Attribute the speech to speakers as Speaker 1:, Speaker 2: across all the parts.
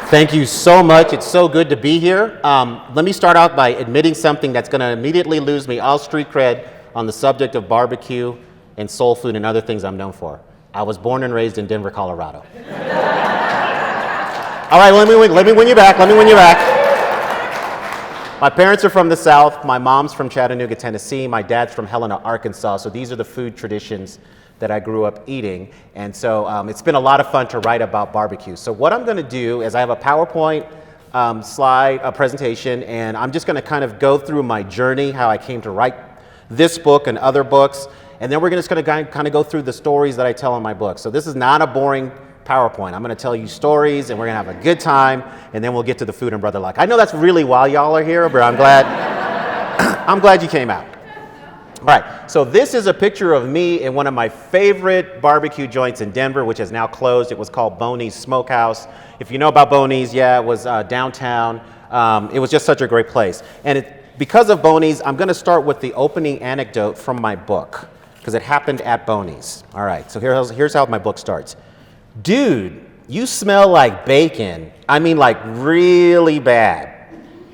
Speaker 1: Thank you so much. It's so good to be here. Let me start out by admitting something that's going to immediately lose me all street cred on the subject of barbecue and soul food and other things I'm known for. I was born and raised in Denver, Colorado. All right, let me win you back. My parents are from the South. My mom's from Chattanooga, Tennessee. My dad's from Helena, Arkansas. So these are the food traditions that I grew up eating. And so it's been a lot of fun to write about barbecue. So what I'm gonna do is I have a PowerPoint slide presentation, and I'm just gonna kind of go through my journey, how I came to write this book and other books. And then we're just gonna kind of go through the stories that I tell in my book. So this is not a boring PowerPoint. I'm gonna tell you stories and we're gonna have a good time, and then we'll get to the food and brother luck. I know that's really why y'all are here, but I'm glad you came out. All right, so this is a picture of me in one of my favorite barbecue joints in Denver, which is now closed. It was called Boney's Smokehouse. If you know about Boney's, yeah, it was downtown. It was just such a great place. And because of Boney's, I'm gonna start with the opening anecdote from my book, because it happened at Boney's. All right, so here's how my book starts. Dude, you smell like bacon. I mean, like really bad.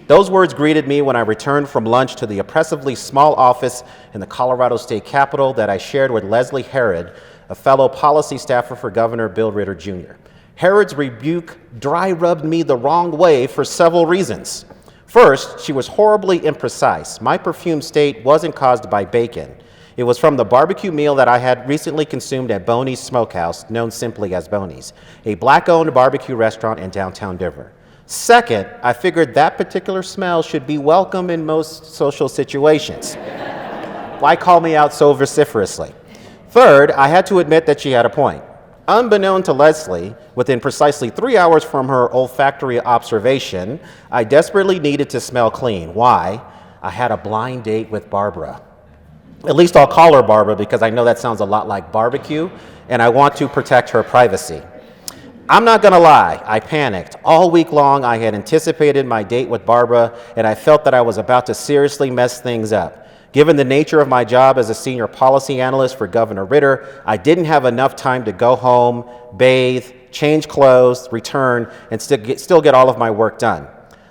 Speaker 1: Those words greeted me when I returned from lunch to the oppressively small office in the Colorado State Capitol that I shared with Leslie Herod, a fellow policy staffer for Governor Bill Ritter Jr. Herod's rebuke dry rubbed me the wrong way for several reasons. First, she was horribly imprecise. My perfumed state wasn't caused by bacon. It was from the barbecue meal that I had recently consumed at Boney's Smokehouse, known simply as Boney's, a black-owned barbecue restaurant in downtown Denver. Second, I figured that particular smell should be welcome in most social situations. Why call me out so vociferously? Third, I had to admit that she had a point. Unbeknown to Leslie, within precisely 3 hours from her olfactory observation, I desperately needed to smell clean. Why? I had a blind date with Barbara. At least I'll call her Barbara because I know that sounds a lot like barbecue, and I want to protect her privacy. I'm not gonna lie, I panicked. All week long, I had anticipated my date with Barbara, and I felt that I was about to seriously mess things up. Given the nature of my job as a senior policy analyst for Governor Ritter, I didn't have enough time to go home, bathe, change clothes, return, and still get all of my work done.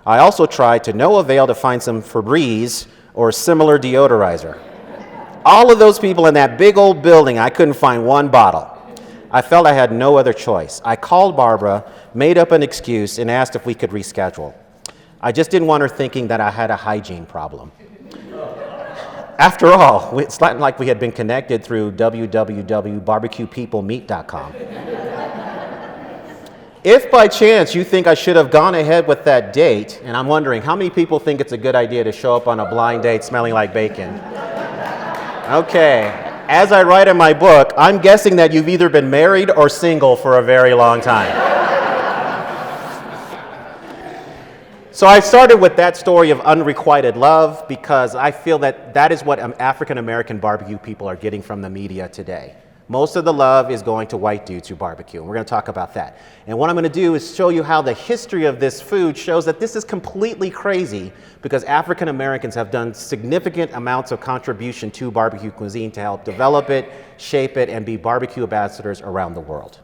Speaker 1: I also tried to no avail to find some Febreze or similar deodorizer. All of those people in that big old building, I couldn't find one bottle. I felt I had no other choice. I called Barbara, made up an excuse, and asked if we could reschedule. I just didn't want her thinking that I had a hygiene problem. After all, it's not like we had been connected through www.barbecuepeoplemeet.com. If by chance you think I should have gone ahead with that date, and I'm wondering how many people think it's a good idea to show up on a blind date smelling like bacon? Okay. As I write in my book, I'm guessing that you've either been married or single for a very long time. So I started with that story of unrequited love because I feel that that is what African American barbecue people are getting from the media today. Most of the love is going to white dudes who barbecue, and we're going to talk about that. And what I'm going to do is show you how the history of this food shows that this is completely crazy because African Americans have done significant amounts of contribution to barbecue cuisine to help develop it, shape it, and be barbecue ambassadors around the world.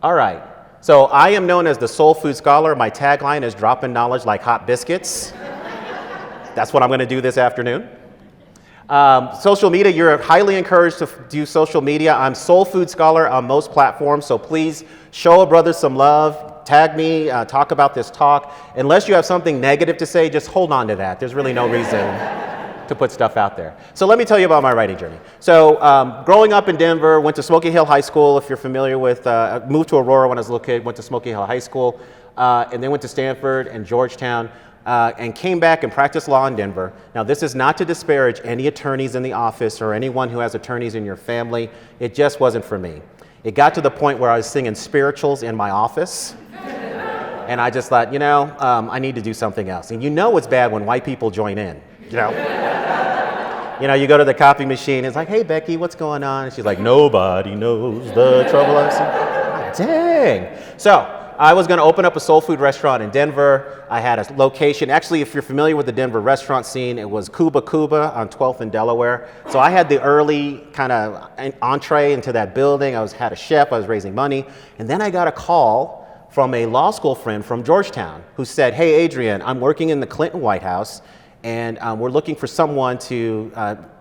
Speaker 1: All right, so I am known as the soul food scholar. My tagline is dropping knowledge like hot biscuits. That's what I'm going to do this afternoon. Social media, you're highly encouraged to do social media. I'm Soul Food Scholar on most platforms, so please show a brother some love, tag me, talk about this talk. Unless you have something negative to say, just hold on to that. There's really no reason to put stuff out there. So let me tell you about my writing journey. So growing up in Denver, went to Smoky Hill High School, if you're familiar with, moved to Aurora when I was a little kid, went to Smoky Hill High School, and then went to Stanford and Georgetown. And came back and practiced law in Denver. Now, this is not to disparage any attorneys in the office or anyone who has attorneys in your family. It just wasn't for me. It got to the point where I was singing spirituals in my office. And I just thought, I need to do something else. And it's bad when white people join in, you go to the copy machine, it's like, hey, Becky, what's going on? And she's like, nobody knows the trouble I've seen. Dang. So, I was going to open up a soul food restaurant in Denver. I had a location. Actually, if you're familiar with the Denver restaurant scene, it was Cuba on 12th and Delaware. So I had the early kind of entree into that building. I had a chef. I was raising money. And then I got a call from a law school friend from Georgetown who said, hey, Adrian, I'm working in the Clinton White House, and we're looking for someone to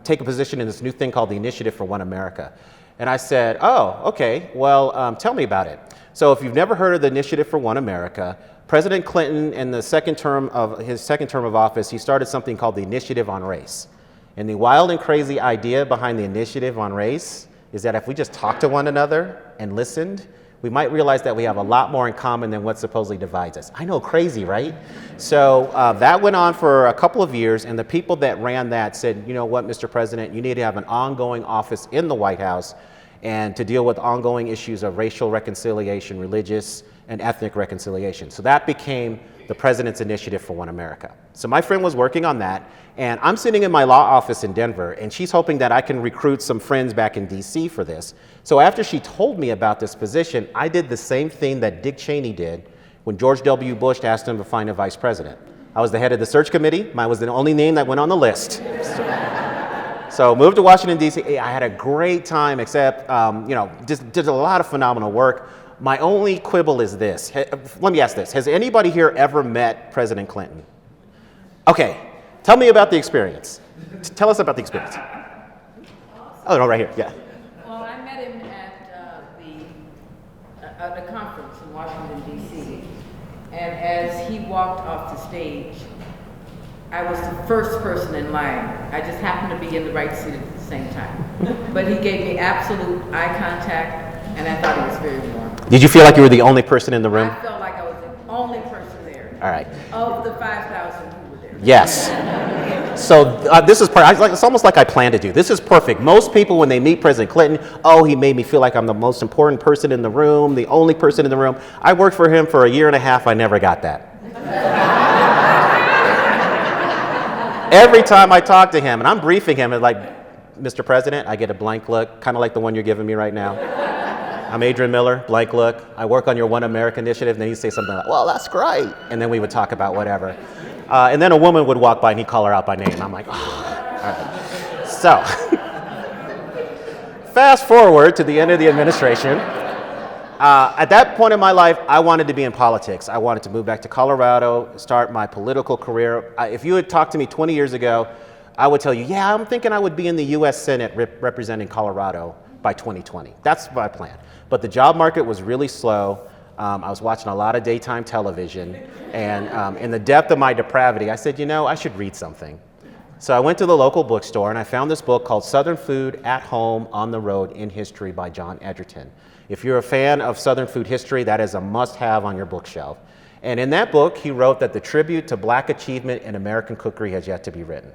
Speaker 1: take a position in this new thing called the Initiative for One America. And I said, oh, okay, well, tell me about it. So if you've never heard of the Initiative for One America, President Clinton, in the second term of his second term of office, he started something called the Initiative on Race. And the wild and crazy idea behind the Initiative on Race is that if we just talked to one another and listened, we might realize that we have a lot more in common than what supposedly divides us. I know, crazy, right? So that went on for a couple of years, and the people that ran that said, you know what, Mr. President, you need to have an ongoing office in the White House and to deal with ongoing issues of racial reconciliation, religious and ethnic reconciliation. So that became the President's Initiative for One America. So my friend was working on that, and I'm sitting in my law office in Denver, and she's hoping that I can recruit some friends back in DC for this. So after she told me about this position, I did the same thing that Dick Cheney did when George W. Bush asked him to find a vice president. I was the head of the search committee. Mine was the only name that went on the list. So moved to Washington, D.C. I had a great time, except, just did a lot of phenomenal work. My only quibble is this. Let me ask this. Has anybody here ever met President Clinton? Okay. Tell me about the experience. Tell us about the experience. Oh, no, right here. Yeah.
Speaker 2: Well, I met him at a conference in Washington, D.C. And as he walked off the stage, I was the first person in line. I just happened to be in the right seat at the same time. But he gave me absolute eye contact, and I thought he was very warm.
Speaker 1: Did you feel like you were the only person in the room?
Speaker 2: I felt like I was the only person there.
Speaker 1: All right.
Speaker 2: Of the 5,000 who were there.
Speaker 1: Yes. So this is it's almost like I planned to do. This is perfect. Most people, when they meet President Clinton, oh, he made me feel like I'm the most important person in the room, the only person in the room. I worked for him for a year and a half. I never got that. Every time I talk to him, and I'm briefing him, and like, Mr. President, I get a blank look, kind of like the one you're giving me right now. I'm Adrian Miller, blank look. I work on your One America initiative, and then he'd say something like, well, that's great. And then we would talk about whatever. And then a woman would walk by and he'd call her out by name. I'm like, oh, all right. So, fast forward to the end of the administration. At that point in my life, I wanted to be in politics. I wanted to move back to Colorado, start my political career. If you had talked to me 20 years ago, I would tell you, yeah, I'm thinking I would be in the US Senate representing Colorado by 2020. That's my plan. But the job market was really slow. I was watching a lot of daytime television, and in the depth of my depravity, I said, I should read something. So I went to the local bookstore and I found this book called Southern Food at Home, on the Road, in History by John Edgerton. If you're a fan of Southern food history, that is a must-have on your bookshelf. And in that book, he wrote that the tribute to Black achievement in American cookery has yet to be written.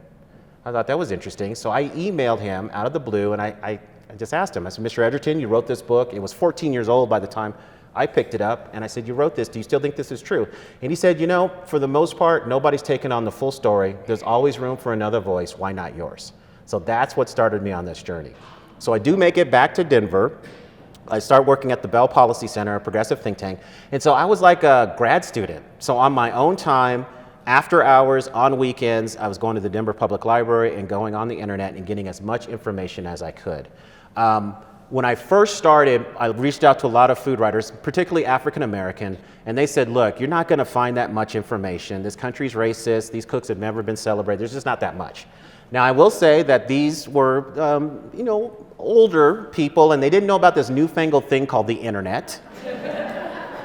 Speaker 1: I thought that was interesting, so I emailed him out of the blue, and I just asked him. I said, Mr. Edgerton, you wrote this book. It was 14 years old by the time I picked it up, and I said, you wrote this. Do you still think this is true? And he said, for the most part, nobody's taken on the full story. There's always room for another voice. Why not yours? So that's what started me on this journey. So I do make it back to Denver. I start working at the Bell Policy Center, a progressive think tank. And so I was like a grad student. So on my own time, after hours, on weekends, I was going to the Denver Public Library and going on the internet and getting as much information as I could. When I first started, I reached out to a lot of food writers, particularly African American, and they said, look, you're not going to find that much information. This country's racist. These cooks have never been celebrated. There's just not that much. Now, I will say that these were, older people, and they didn't know about this newfangled thing called the internet.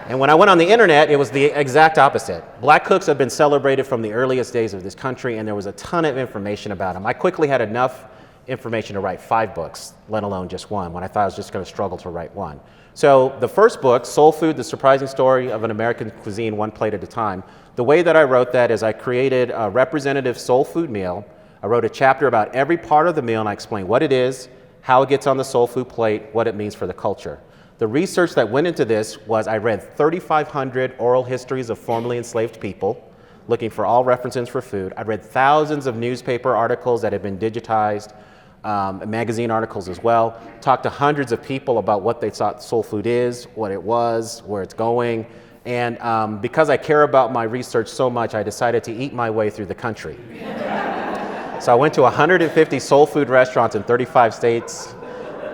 Speaker 1: And when I went on the internet, it was the exact opposite. Black cooks have been celebrated from the earliest days of this country, and there was a ton of information about them. I quickly had enough information to write 5 books, let alone just one, when I thought I was just going to struggle to write one. So the first book, Soul Food, The Surprising Story of an American Cuisine, One Plate at a Time, the way that I wrote that is I created a representative soul food meal. I wrote a chapter about every part of the meal, and I explained what it is, how it gets on the soul food plate, what it means for the culture. The research that went into this was I read 3,500 oral histories of formerly enslaved people, looking for all references for food. I read thousands of newspaper articles that had been digitized, magazine articles as well, talked to hundreds of people about what they thought soul food is, what it was, where it's going. And because I care about my research so much, I decided to eat my way through the country. So I went to 150 soul food restaurants in 35 states.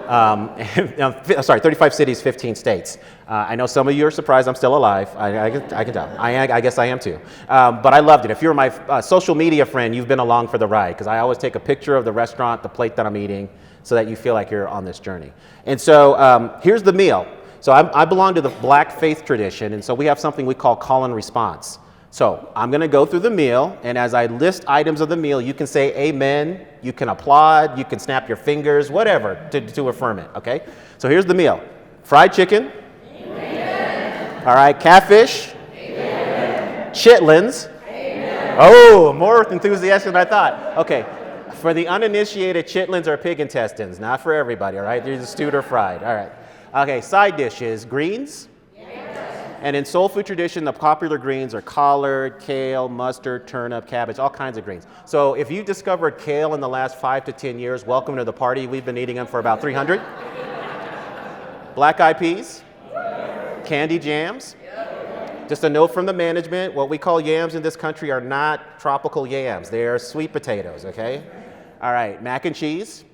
Speaker 1: Sorry, 35 cities, 15 states. I know some of you are surprised I'm still alive. I can tell. I guess I am too. But I loved it. If you're my social media friend, you've been along for the ride, because I always take a picture of the restaurant, the plate that I'm eating, so that you feel like you're on this journey. And so here's the meal. So I belong to the Black faith tradition, and so we have something we call call and response. So I'm going to go through the meal, and as I list items of the meal, you can say amen, you can applaud, you can snap your fingers, whatever, to affirm it, okay? So here's the meal. Fried chicken. Amen. All right, catfish. Amen. Chitlins. Amen. Oh, more enthusiastic than I thought. Okay, for the uninitiated, chitlins are pig intestines, not for everybody, all right? They're either stewed or fried, all right. Okay, side dishes, greens. And in soul food tradition, the popular greens are collard, kale, mustard, turnip, cabbage, all kinds of greens. So if you discovered kale in the last 5 to 10 years, welcome to the party. We've been eating them for about 300. Black eyed peas, candy jams. Just a note from the management, what we call yams in this country are not tropical yams. They are sweet potatoes, okay? All right, mac and cheese.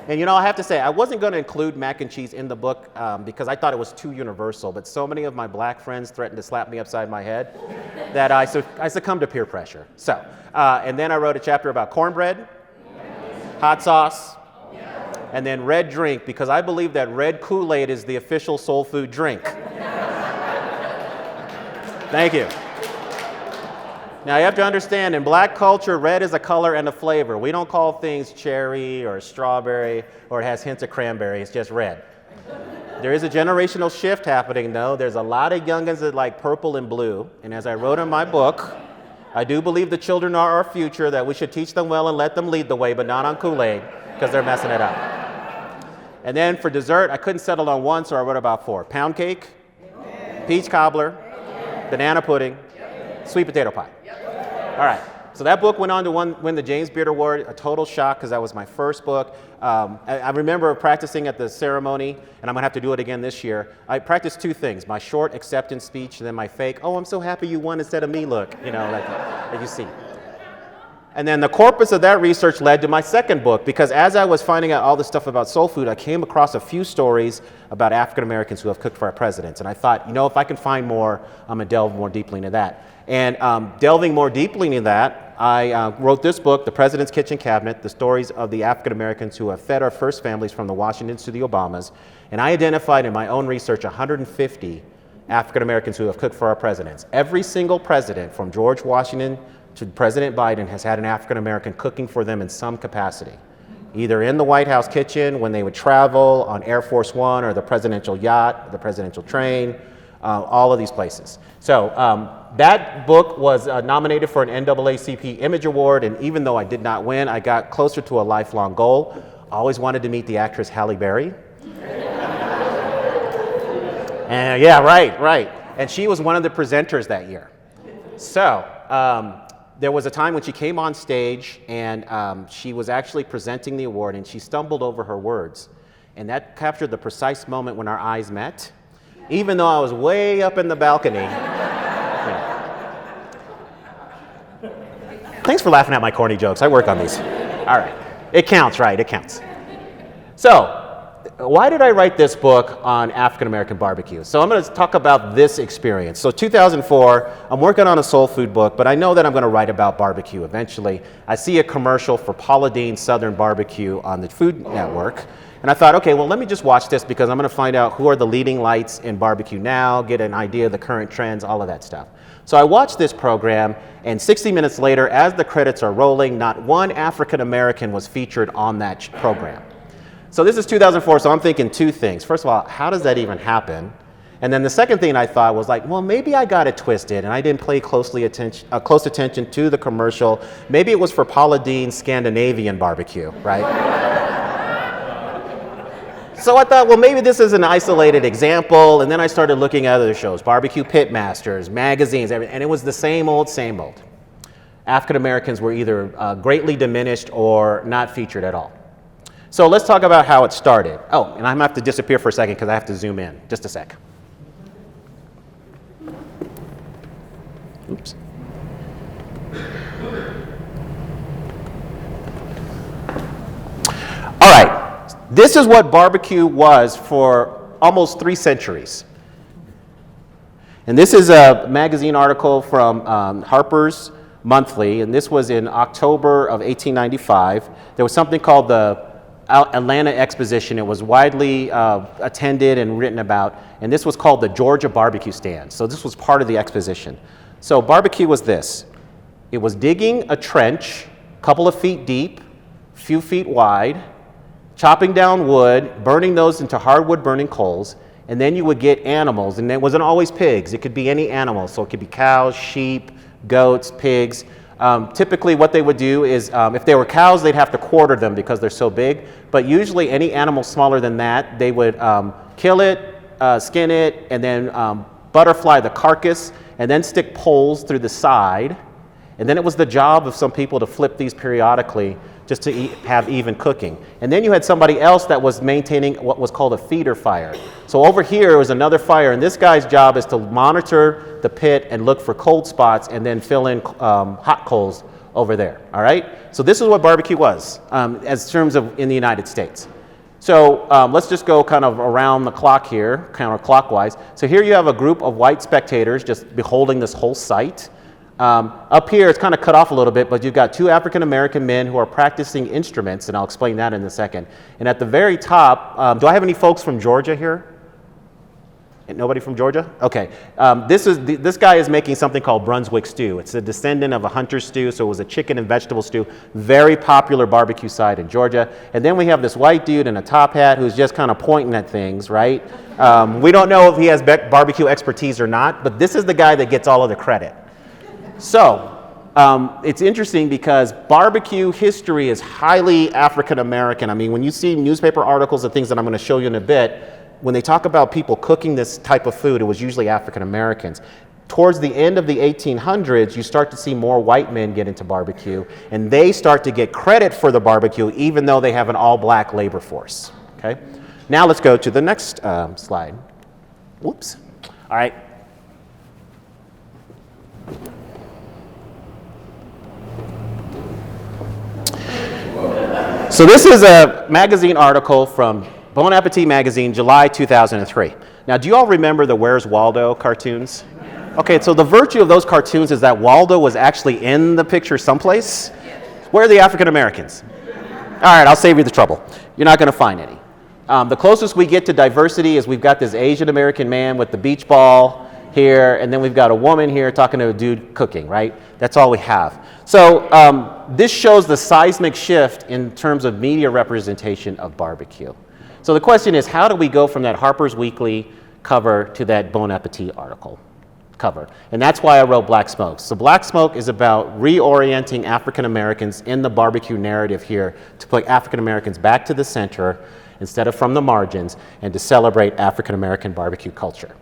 Speaker 1: And you know, I have to say, I wasn't going to include mac and cheese in the book because I thought it was too universal, but so many of my black friends threatened to slap me upside my head that I succumbed to peer pressure. So, and then I wrote a chapter about cornbread, hot sauce, and then red drink, because I believe that red Kool-Aid is the official soul food drink. Thank you. Now you have to understand, in black culture, red is a color and a flavor. We don't call things cherry or strawberry or it has hints of cranberry, it's just red. There is a generational shift happening though. There's a lot of youngins that like purple and blue. And as I wrote in my book, I do believe the children are our future, that we should teach them well and let them lead the way, but not on Kool-Aid, because they're messing it up. And then for dessert, I couldn't settle on one, so I wrote about 4. Pound cake, peach cobbler, banana pudding, sweet potato pie. All right, so that book went on to win the James Beard Award, a total shock because that was my first book. I remember practicing at the ceremony, and I'm gonna have to do it again this year. I practiced 2 things, my short acceptance speech and then my fake, oh, I'm so happy you won instead of me look, you know, like you see. And then the corpus of that research led to my second book, because as I was finding out all this stuff about soul food, I came across a few stories about African Americans who have cooked for our presidents. And I thought, you know, if I can find more, I'm gonna delve more deeply into that. And delving more deeply into that, I wrote this book, The President's Kitchen Cabinet, the stories of the African Americans who have fed our first families from the Washingtons to the Obamas. And I identified in my own research 150 African Americans who have cooked for our presidents. Every single president, from George Washington to President Biden, has had an African American cooking for them in some capacity, either in the White House kitchen when they would travel on Air Force One or the presidential yacht, the presidential train, all of these places. So that book was nominated for an NAACP Image Award, and even though I did not win, I got closer to a lifelong goal. I always wanted to meet the actress Halle Berry. And yeah, right. And she was one of the presenters that year. So there was a time when she came on stage and she was actually presenting the award, and she stumbled over her words. And that captured the precise moment when our eyes met, even though I was way up in the balcony. Yeah. Thanks for laughing at my corny jokes. I work on these. All right. It counts, right? It counts. So, why did I write this book on African American barbecue? So I'm going to talk about this experience. So 2004, I'm working on a soul food book, but I know that I'm going to write about barbecue eventually. I see a commercial for Paula Deen's Southern BBQ on the Food Network, and I thought, okay, well, let me just watch this because I'm going to find out who are the leading lights in barbecue now, get an idea of the current trends, all of that stuff. So I watched this program, and 60 minutes later, as the credits are rolling, not one African American was featured on that program. So this is 2004, so I'm thinking 2 things. First of all, how does that even happen? And then the second thing I thought was like, well, maybe I got it twisted and I didn't pay close attention to the commercial. Maybe it was for Paula Deen's Scandinavian barbecue, right? So I thought, well, maybe this is an isolated example. And then I started looking at other shows, Barbecue Pitmasters, magazines, and it was the same old, same old. African Americans were either greatly diminished or not featured at all. So let's talk about how it started. Oh, and I'm going to have to disappear for a second because I have to zoom in. Just a sec. Oops. All right. This is what barbecue was for almost 3 centuries. And this is a magazine article from Harper's Monthly, and this was in October of 1895. There was something called the Atlanta Exposition. It was widely attended and written about, and this was called the Georgia Barbecue Stand. So this was part of the exposition. So barbecue was this. It was digging a trench, a couple of feet deep, a few feet wide, chopping down wood, burning those into hardwood burning coals, and then you would get animals, and it wasn't always pigs. It could be any animal, so it could be cows, sheep, goats, pigs. Typically what they would do is, if they were cows, they'd have to quarter them because they're so big, but usually any animal smaller than that, they would kill it, skin it, and then butterfly the carcass, and then stick poles through the side. And then it was the job of some people to flip these periodically just to have even cooking. And then you had somebody else that was maintaining what was called a feeder fire. So over here was another fire, and this guy's job is to monitor the pit and look for cold spots and then fill in hot coals over there, all right? So this is what barbecue was as terms of in the United States. So let's just go kind of around the clock here, counterclockwise. So here you have a group of white spectators just beholding this whole sight. Up here, it's kind of cut off a little bit, but you've got 2 African-American men who are practicing instruments, and I'll explain that in a second. And at the very top, do I have any folks from Georgia here? Nobody from Georgia? Okay. This guy is making something called Brunswick stew. It's a descendant of a hunter stew, so it was a chicken and vegetable stew. Very popular barbecue side in Georgia. And then we have this white dude in a top hat who's just kind of pointing at things, right? We don't know if he has barbecue expertise or not, but this is the guy that gets all of the credit. So, it's interesting because barbecue history is highly African American. I mean, when you see newspaper articles and things that I'm going to show you in a bit, when they talk about people cooking this type of food, it was usually African Americans. Towards the end of the 1800s, you start to see more white men get into barbecue, and they start to get credit for the barbecue even though they have an all-black labor force. Okay? Now let's go to the next slide. Whoops. All right. So this is a magazine article from Bon Appetit magazine, July 2003. Now, do you all remember the Where's Waldo cartoons? Okay, so the virtue of those cartoons is that Waldo was actually in the picture someplace. Where are the African Americans? All right, I'll save you the trouble. You're not going to find any. The closest we get to diversity is we've got this Asian American man with the beach ball here, and then we've got a woman here talking to a dude cooking, right? That's all we have. So this shows the seismic shift in terms of media representation of barbecue. So the question is, how do we go from that Harper's Weekly cover to that Bon Appetit article cover? And that's why I wrote Black Smoke. So Black Smoke is about reorienting African Americans in the barbecue narrative here to put African Americans back to the center instead of from the margins and to celebrate African American barbecue culture.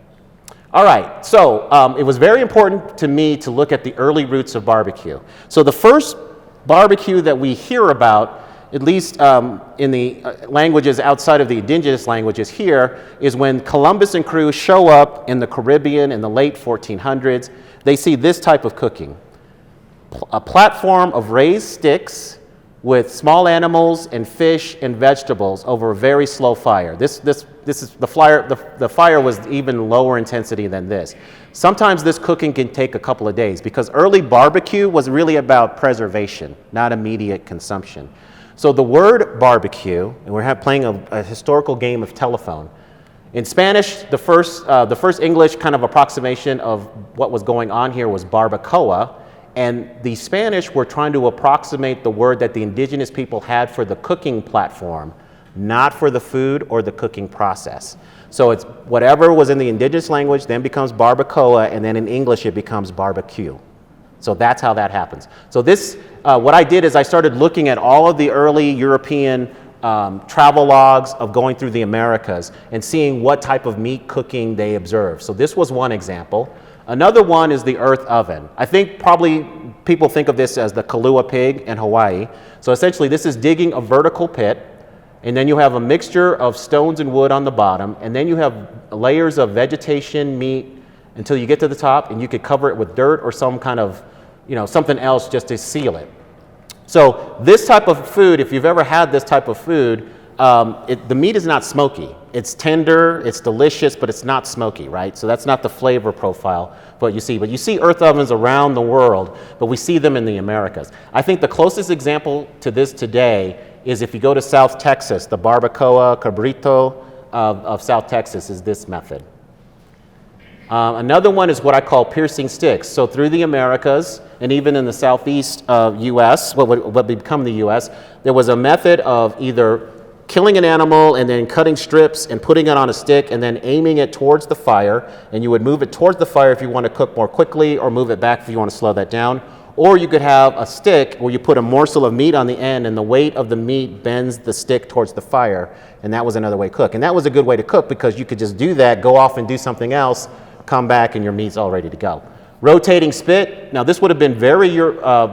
Speaker 1: All right, so it was very important to me to look at the early roots of barbecue. So the first barbecue that we hear about, at least in the languages outside of the indigenous languages here, is when Columbus and crew show up in the Caribbean in the late 1400s. They see this type of cooking. A platform of raised sticks with small animals and fish and vegetables over a very slow fire. This is the fire was even lower intensity than this. Sometimes this cooking can take a couple of days because early barbecue was really about preservation, not immediate consumption. So the word barbecue, and we're playing a historical game of telephone. In Spanish, the first English kind of approximation of what was going on here was barbacoa. And the Spanish were trying to approximate the word that the indigenous people had for the cooking platform, not for the food or the cooking process. So it's whatever was in the indigenous language then becomes barbacoa, and then in English it becomes barbecue. So that's how that happens. So this, what I did is I started looking at all of the early European travel logs of going through the Americas and seeing what type of meat cooking they observed. So this was one example. Another one is the earth oven. I think probably people think of this as the Kahlua pig in Hawaii. So essentially this is digging a vertical pit, and then you have a mixture of stones and wood on the bottom, and then you have layers of vegetation, meat, until you get to the top, and you could cover it with dirt or some kind of, something else just to seal it. So this type of food, if you've ever had this type of food, the meat is not smoky. It's tender, it's delicious, but it's not smoky, right? So that's not the flavor profile what you see. But you see earth ovens around the world, but we see them in the Americas. I think the closest example to this today is if you go to South Texas, the barbacoa cabrito of South Texas is this method. Another one is what I call piercing sticks. So through the Americas, and even in the southeast U.S., what would become the U.S., there was a method of either killing an animal and then cutting strips and putting it on a stick and then aiming it towards the fire, and you would move it towards the fire if you want to cook more quickly, or move it back if you want to slow that down. Or you could have a stick where you put a morsel of meat on the end and the weight of the meat bends the stick towards the fire, and that was another way to cook. And that was a good way to cook because you could just do that, go off and do something else, come back, and your meat's all ready to go. Rotating spit. Now this would have been very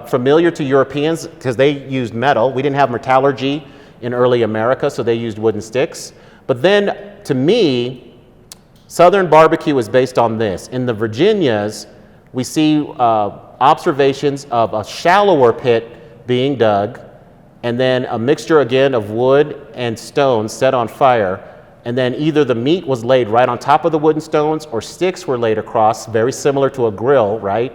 Speaker 1: familiar to Europeans because they used metal. We didn't have metallurgy in early America, so they used wooden sticks. But then, to me, Southern barbecue is based on this. In the Virginias, we see observations of a shallower pit being dug, and then a mixture again of wood and stones set on fire, and then either the meat was laid right on top of the wooden stones or sticks were laid across, very similar to a grill, right?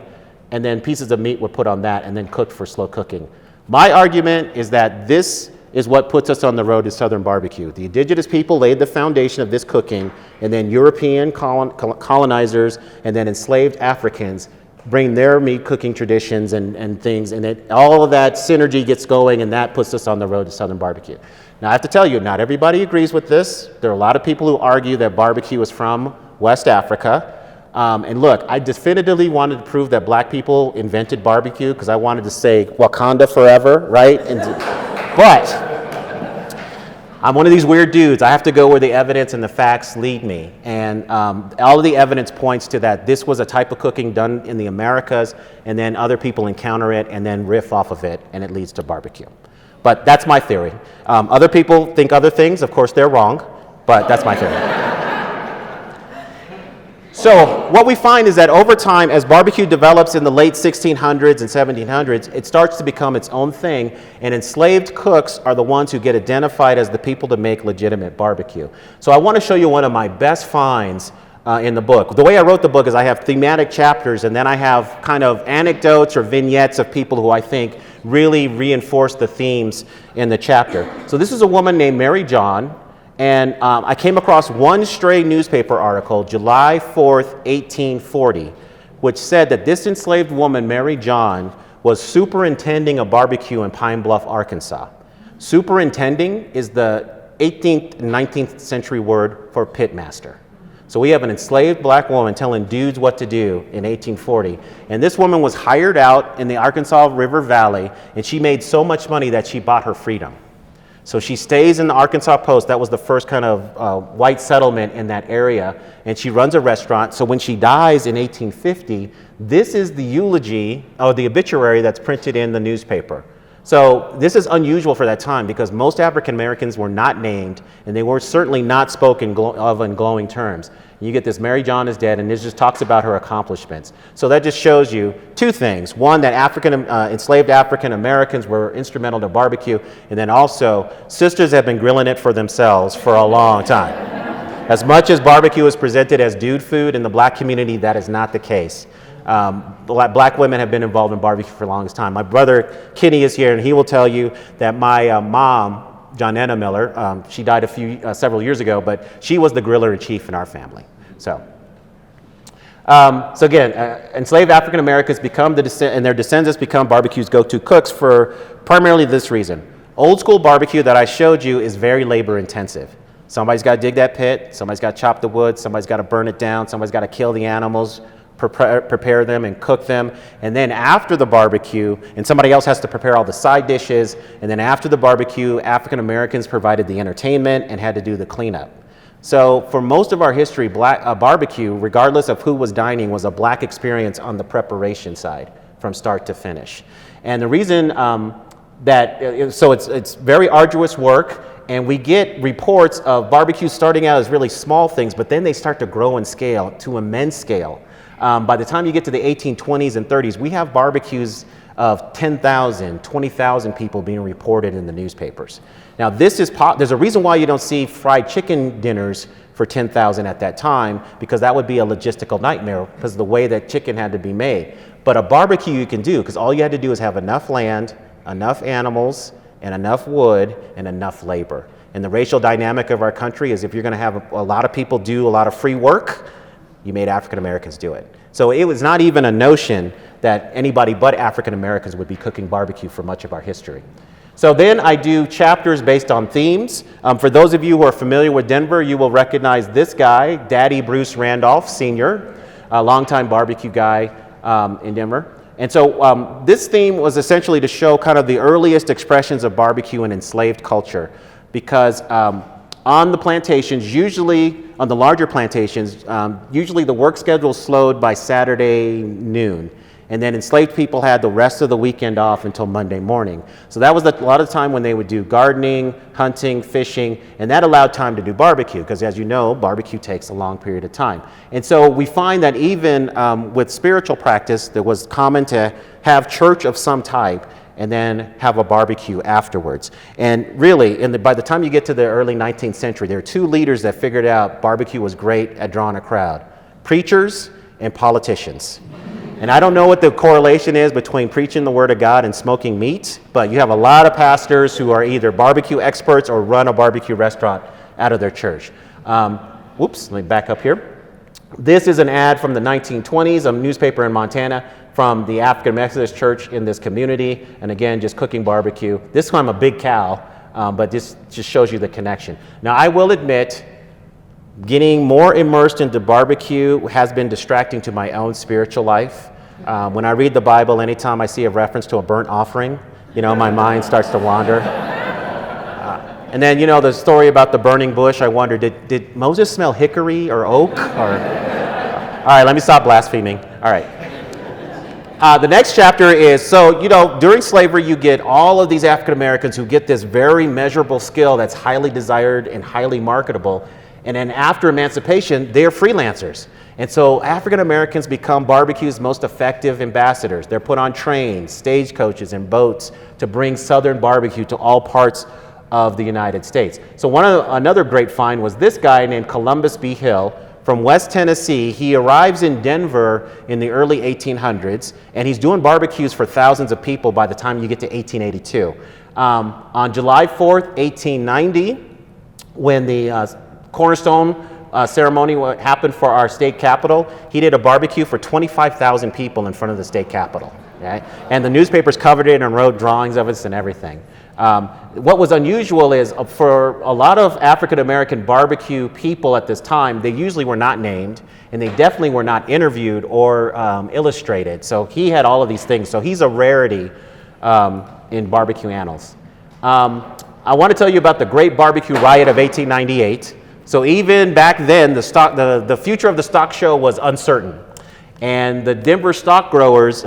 Speaker 1: And then pieces of meat were put on that and then cooked for slow cooking. My argument is that this is what puts us on the road to Southern barbecue. The indigenous people laid the foundation of this cooking, and then European colonizers and then enslaved Africans bring their meat cooking traditions and things, and all of that synergy gets going, and that puts us on the road to Southern barbecue. Now I have to tell you, not everybody agrees with this. There are a lot of people who argue that barbecue is from West Africa. And look, I definitively wanted to prove that black people invented barbecue because I wanted to say Wakanda forever, right? But I'm one of these weird dudes. I have to go where the evidence and the facts lead me. And all of the evidence points to that this was a type of cooking done in the Americas, and then other people encounter it and then riff off of it, and it leads to barbecue. But that's my theory. Other people think other things. Of course, they're wrong, but that's my theory. So what we find is that over time, as barbecue develops in the late 1600s and 1700s, it starts to become its own thing, and enslaved cooks are the ones who get identified as the people to make legitimate barbecue. So I want to show you one of my best finds in the book. The way I wrote the book is I have thematic chapters, and then I have kind of anecdotes or vignettes of people who I think really reinforce the themes in the chapter. So this is a woman named Mary John. And I came across one stray newspaper article, July 4th, 1840, which said that this enslaved woman, Mary John, was superintending a barbecue in Pine Bluff, Arkansas. Superintending is the 18th and 19th century word for pitmaster. So we have an enslaved black woman telling dudes what to do in 1840. And this woman was hired out in the Arkansas River Valley, and she made so much money that she bought her freedom. So she stays in the Arkansas Post. That was the first kind of white settlement in that area. And she runs a restaurant. So when she dies in 1850, this is the eulogy or the obituary that's printed in the newspaper. So this is unusual for that time because most African Americans were not named, and they were certainly not spoken of in glowing terms. You get this, Mary John is dead, and this just talks about her accomplishments. So that just shows you two things. One, that enslaved African Americans were instrumental to barbecue, and then also sisters have been grilling it for themselves for a long time. As much as barbecue is presented as dude food in the black community, that is not the case. Black women have been involved in barbecue for the longest time. My brother Kenny is here, and he will tell you that my mom, Adrian Miller, she died several years ago, but she was the griller in chief in our family. So again, enslaved African Americans and their descendants become barbecue's go-to cooks for primarily this reason. Old school barbecue that I showed you is very labor intensive. Somebody's got to dig that pit, somebody's got to chop the wood, somebody's got to burn it down, somebody's got to kill the animals, prepare them and cook them, and then after the barbecue, and somebody else has to prepare all the side dishes, and then after the barbecue, African Americans provided the entertainment and had to do the cleanup. So for most of our history, barbecue, regardless of who was dining, was a black experience on the preparation side from start to finish. And the reason it's very arduous work, and we get reports of barbecues starting out as really small things, but then they start to grow in scale to immense scale. By the time you get to the 1820s and 30s, we have barbecues of 10,000, 20,000 people being reported in the newspapers. Now there's a reason why you don't see fried chicken dinners for 10,000 at that time, because that would be a logistical nightmare because of the way that chicken had to be made. But a barbecue you can do, because all you had to do is have enough land, enough animals, and enough wood, and enough labor. And the racial dynamic of our country is if you're going to have a lot of people do a lot of free work, you made African Americans do it. So it was not even a notion that anybody but African Americans would be cooking barbecue for much of our history. So then I do chapters based on themes. For those of you who are familiar with Denver, you will recognize this guy, Daddy Bruce Randolph Sr., a longtime barbecue guy in Denver. And so this theme was essentially to show kind of the earliest expressions of barbecue in enslaved culture, because on the plantations, usually on the larger plantations, usually the work schedule slowed by Saturday noon. And then enslaved people had the rest of the weekend off until Monday morning. So that was a lot of time when they would do gardening, hunting, fishing, and that allowed time to do barbecue, because as you know, barbecue takes a long period of time. And so we find that even with spiritual practice, it was common to have church of some type and then have a barbecue afterwards. And really, by the time you get to the early 19th century, there are two leaders that figured out barbecue was great at drawing a crowd: preachers and politicians. And I don't know what the correlation is between preaching the word of God and smoking meat, but you have a lot of pastors who are either barbecue experts or run a barbecue restaurant out of their church. Let me back up here. This is an ad from the 1920s, a newspaper in Montana, from the African Methodist Church in this community, and again, just cooking barbecue. This time a big cow, but this just shows you the connection. Now, I will admit, getting more immersed into barbecue has been distracting to my own spiritual life. When I read the Bible, anytime I see a reference to a burnt offering, my mind starts to wander. And then, the story about the burning bush, I wonder, did Moses smell hickory or oak? All right, let me stop blaspheming. All right. The next chapter is, during slavery, you get all of these African Americans who get this very measurable skill that's highly desired and highly marketable. And then after emancipation, they're freelancers. And so African Americans become barbecue's most effective ambassadors. They're put on trains, stagecoaches, and boats to bring Southern barbecue to all parts of the United States. So another great find was this guy named Columbus B. Hill from West Tennessee. He arrives in Denver in the early 1800s, and he's doing barbecues for thousands of people by the time you get to 1882. On July 4th, 1890, when the cornerstone ceremony happened for our state capitol, he did a barbecue for 25,000 people in front of the state capitol. Okay? And the newspapers covered it and wrote drawings of it and everything. What was unusual is for a lot of African American barbecue people at this time, they usually were not named, and they definitely were not interviewed or illustrated. So he had all of these things. So he's a rarity in barbecue annals. I want to tell you about the Great BBQ Riot of 1898. So even back then, the future of the stock show was uncertain. And the Denver Stock Growers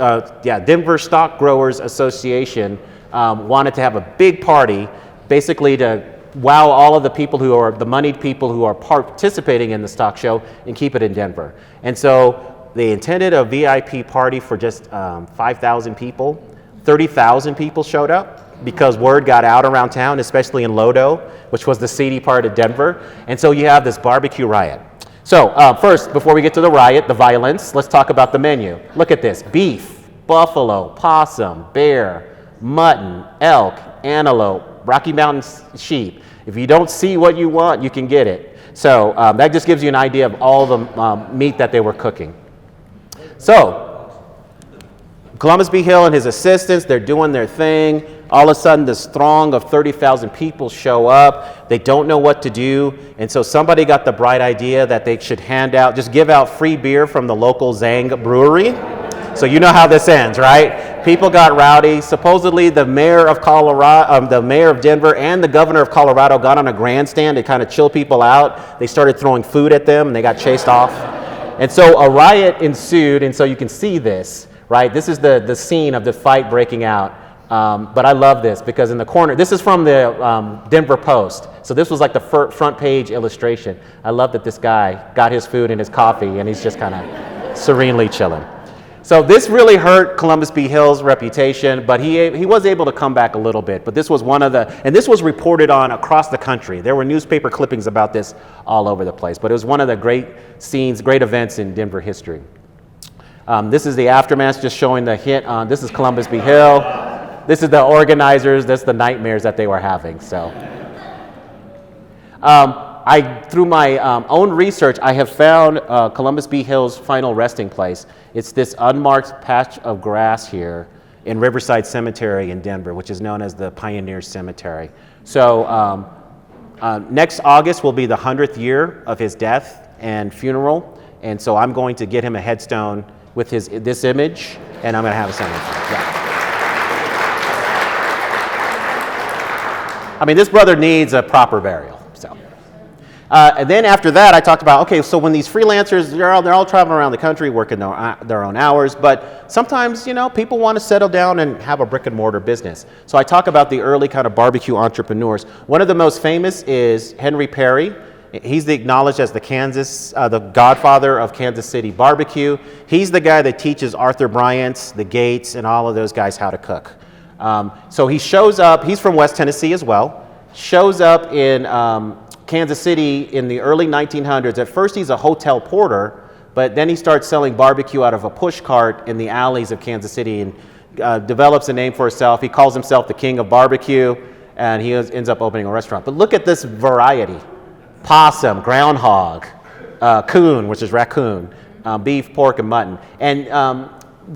Speaker 1: Association wanted to have a big party, basically to wow all of the people who are the moneyed people who are participating in the stock show and keep it in Denver. And so they intended a VIP party for just 5,000 people. 30,000 people showed up because word got out around town, especially in Waldo, which was the seedy part of Denver. And so you have this barbecue riot. So first, before we get to the riot, the violence, let's talk about the menu. Look at this: beef, buffalo, possum, bear, mutton, elk, antelope, Rocky Mountain sheep. If you don't see what you want, you can get it. So that just gives you an idea of all the meat that they were cooking. So Columbus B. Hill and his assistants, they're doing their thing. All of a sudden, this throng of 30,000 people show up. They don't know what to do. And so somebody got the bright idea that they should give out free beer from the local Zang brewery. So you know how this ends, right? People got rowdy. Supposedly the mayor of Denver and the governor of Colorado got on a grandstand to kind of chill people out. They started throwing food at them and they got chased off. And so a riot ensued, and so you can see this, right? This is the scene of the fight breaking out. But I love this because in the corner, this is from the Denver Post. So this was like the front page illustration. I love that this guy got his food and his coffee and he's just kind of serenely chilling. So this really hurt Columbus B. Hill's reputation, but he was able to come back a little bit. But this was one of the, and this was reported on across the country. There were newspaper clippings about this all over the place. But it was one of the great scenes, great events in Denver history. This is the aftermath, just showing the hint on, this is Columbus B. Hill. This is the organizers, that's the nightmares that they were having, so. Through my own research, I have found Columbus B. Hill's final resting place. It's this unmarked patch of grass here in Riverside Cemetery in Denver, which is known as the Pioneer Cemetery. So next August will be the 100th year of his death and funeral, and so I'm going to get him a headstone with this image, and I'm going to have a cemetery. Yeah. I mean, this brother needs a proper burial. So. And then after that, I talked about, okay, so when these freelancers, they're all traveling around the country working their own hours, but sometimes, you know, people want to settle down and have a brick and mortar business. So I talk about the early kind of barbecue entrepreneurs. One of the most famous is Henry Perry. He's acknowledged as the godfather of Kansas City barbecue. He's the guy that teaches Arthur Bryant, the Gates, and all of those guys how to cook. So he shows up, he's from West Tennessee as well, shows up in Kansas City in the early 1900s. At first he's a hotel porter, but then he starts selling barbecue out of a push cart in the alleys of Kansas City and develops a name for himself. He calls himself the king of barbecue, and he ends up opening a restaurant. But look at this variety. Possum, groundhog, coon, which is raccoon, beef, pork, and mutton. And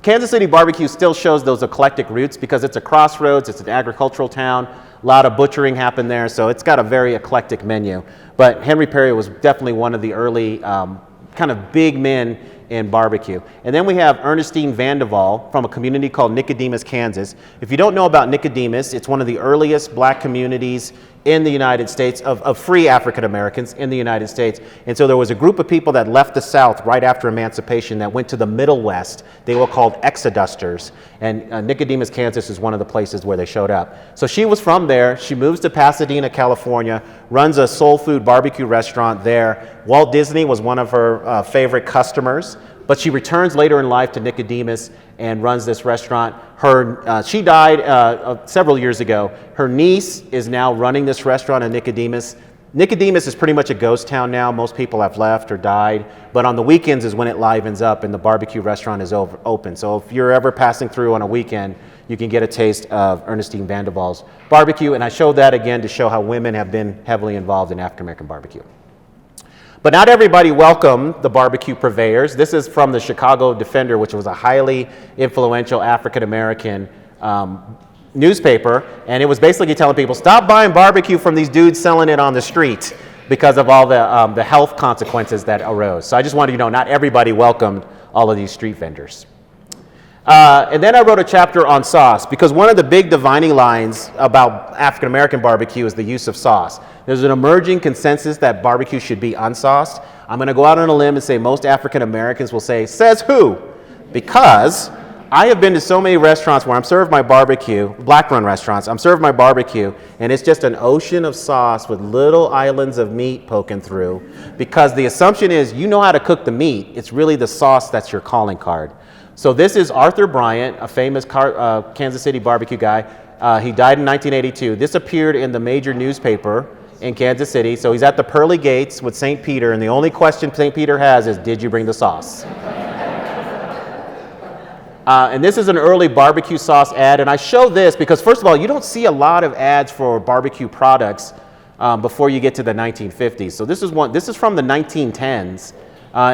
Speaker 1: Kansas City barbecue still shows those eclectic roots because it's a crossroads, it's an agricultural town, a lot of butchering happened there, so it's got a very eclectic menu. But Henry Perry was definitely one of the early kind of big men in barbecue. And then we have Ernestine Vandeval from a community called Nicodemus, Kansas. If you don't know about Nicodemus, it's one of the earliest black communities in the United States, of free African Americans in the United States. And so there was a group of people that left the South right after emancipation that went to the Middle West. They were called exodusters. And Nicodemus, Kansas is one of the places where they showed up. So she was from there. She moves to Pasadena, California, runs a soul food barbecue restaurant there. Walt Disney was one of her favorite customers. But she returns later in life to Nicodemus and runs this restaurant. She died several years ago. Her niece is now running this restaurant in Nicodemus. Nicodemus is pretty much a ghost town now. Most people have left or died. But on the weekends is when it livens up and the barbecue restaurant is open. So if you're ever passing through on a weekend, you can get a taste of Ernestine Vandeval's barbecue. And I show that again to show how women have been heavily involved in African American barbecue. But not everybody welcomed the barbecue purveyors. This is from the Chicago Defender, which was a highly influential African-American newspaper. And it was basically telling people, stop buying barbecue from these dudes selling it on the street because of all the health consequences that arose. So I just wanted you to know, not everybody welcomed all of these street vendors. And then I wrote a chapter on sauce because one of the big dividing lines about African American barbecue is the use of sauce. There's an emerging consensus that barbecue should be unsauced. I'm going to go out on a limb and say most African Americans will say, says who? Because I have been to so many restaurants where I'm served my barbecue, black-run restaurants, I'm served my barbecue, and it's just an ocean of sauce with little islands of meat poking through because the assumption is you know how to cook the meat. It's really the sauce that's your calling card. So this is Arthur Bryant, a famous Kansas City barbecue guy. He died in 1982. This appeared in the major newspaper in Kansas City. So he's at the pearly gates with St. Peter, and the only question St. Peter has is, did you bring the sauce? And this is an early barbecue sauce ad, and I show this because, first of all, you don't see a lot of ads for barbecue products before you get to the 1950s. So this is from the 1910s.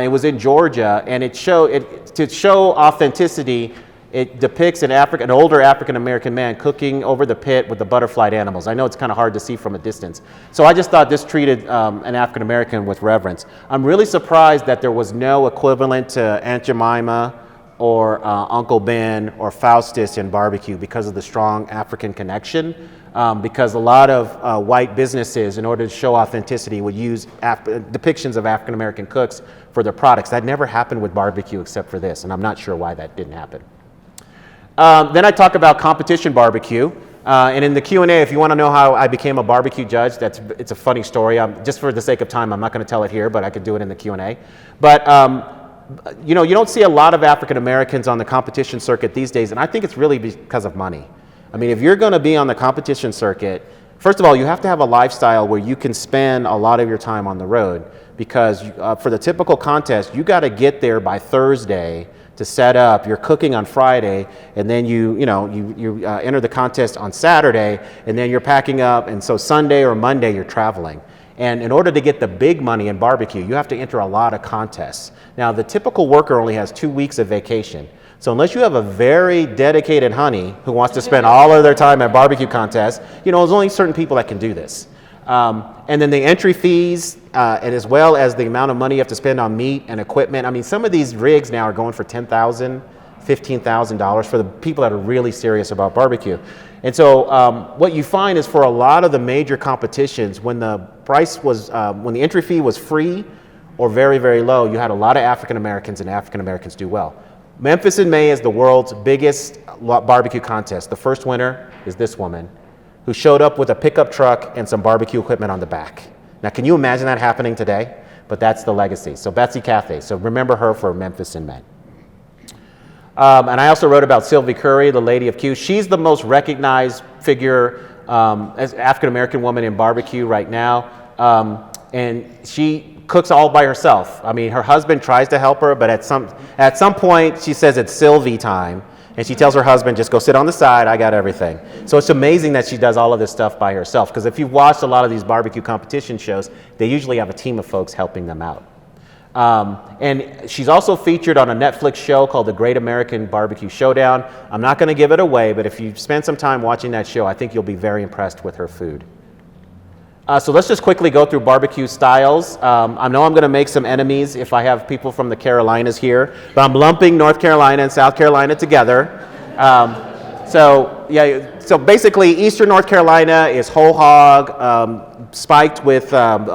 Speaker 1: It was in Georgia, and to show authenticity, it depicts an older African-American man cooking over the pit with the butterflied animals. I know it's kind of hard to see from a distance. So I just thought this treated an African-American with reverence. I'm really surprised that there was no equivalent to Aunt Jemima or Uncle Ben or Faustus in barbecue because of the strong African connection. Because a lot of white businesses, in order to show authenticity, would use depictions of African-American cooks for their products. That never happened with barbecue except for this, and I'm not sure why that didn't happen. Then I talk about competition barbecue. And in the Q&A, if you want to know how I became a barbecue judge, it's a funny story. Just for the sake of time, I'm not going to tell it here, but I could do it in the Q&A. But you know, you don't see a lot of African Americans on the competition circuit these days, and I think it's really because of money. I mean, if you're going to be on the competition circuit, first of all, you have to have a lifestyle where you can spend a lot of your time on the road, because for the typical contest, you got to get there by Thursday to set up. You're cooking on Friday, and then you enter the contest on Saturday, and then you're packing up, and so Sunday or Monday you're traveling. And in order to get the big money in barbecue, you have to enter a lot of contests. Now, the typical worker only has 2 weeks of vacation. So unless you have a very dedicated honey who wants to spend all of their time at barbecue contests, you know, there's only certain people that can do this. And then the entry fees, and as well as the amount of money you have to spend on meat and equipment. I mean, some of these rigs now are going for $10,000, $15,000 for the people that are really serious about barbecue. And so what you find is for a lot of the major competitions, when the price was, when the entry fee was free or very, very low, you had a lot of African Americans, and African Americans do well. Memphis in May is the world's biggest barbecue contest. The first winner is this woman, who showed up with a pickup truck and some barbecue equipment on the back. Now, can you imagine that happening today? But that's the legacy. So Betsy Cathay, so remember her for Memphis in May. And I also wrote about Sylvie Curry, the Lady of Q. She's the most recognized figure as African-American woman in barbecue right now. And she cooks all by herself. I mean, her husband tries to help her, but at some point she says it's Sylvie time. And she tells her husband, just go sit on the side, I got everything. So it's amazing that she does all of this stuff by herself, because if you've watched a lot of these barbecue competition shows, they usually have a team of folks helping them out. And she's also featured on a Netflix show called The Great American Barbecue Showdown. I'm not going to give it away, but if you spend some time watching that show, I think you'll be very impressed with her food. So let's just quickly go through barbecue styles. I know I'm going to make some enemies if I have people from the Carolinas here, but I'm lumping North Carolina and South Carolina together. So basically Eastern North Carolina is whole hog, spiked with